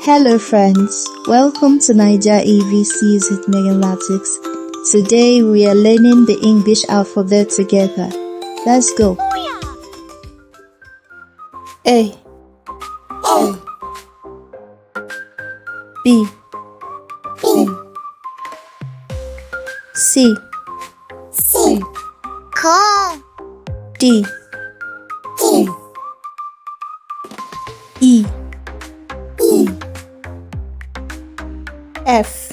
Hello friends, welcome to Naija ABC's with Marymatics. Today we are learning the English alphabet together. Let's go. A B C D E F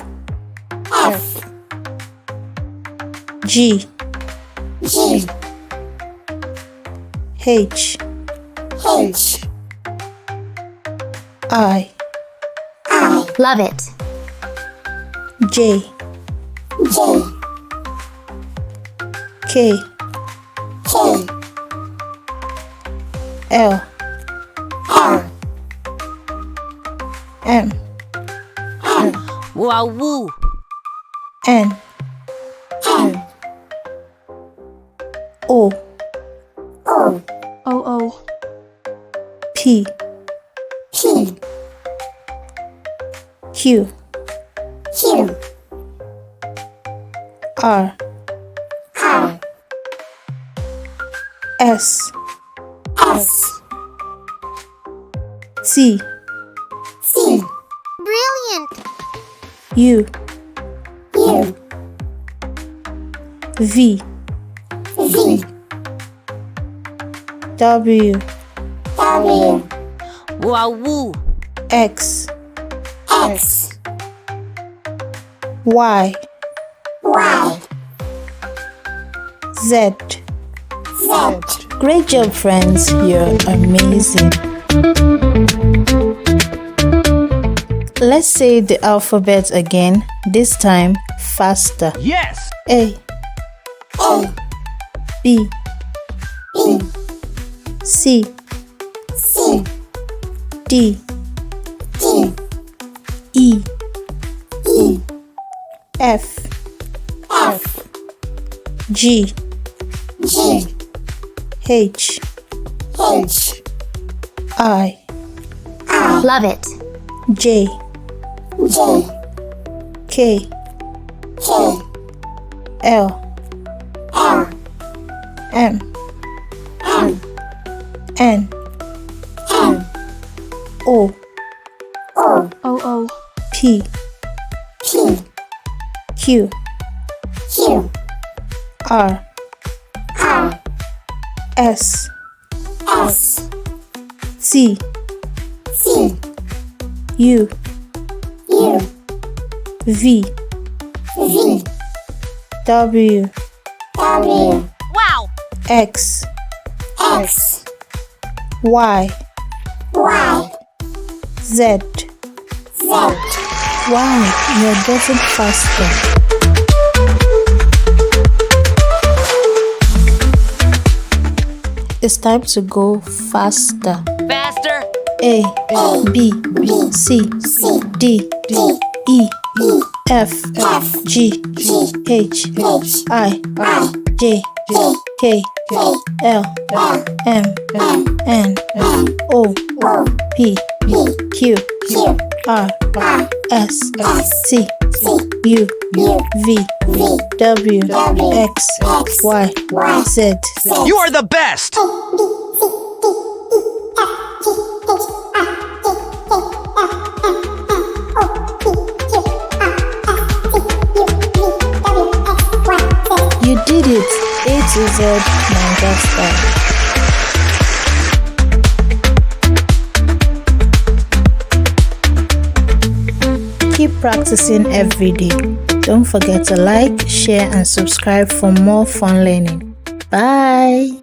G H I Love it. J K L M Wow woo. N O P Q R S T Brilliant. U V W Wow woo. X Y Z. Great job, friends. You're amazing. Let's say the alphabet again, this time faster. Yes! A B C D E F G H I Love it. J K L M N O P Q R S T U V W Wow. X Y Z. Wow, you're getting faster. It's time to go faster. Faster. A B C D E F G H I J K L M N O P Q R S T U V W X Y Z. You are the best! You did it! A to Z, Naija style. Keep practicing every day. Don't forget to like, share, and subscribe for more fun learning. Bye!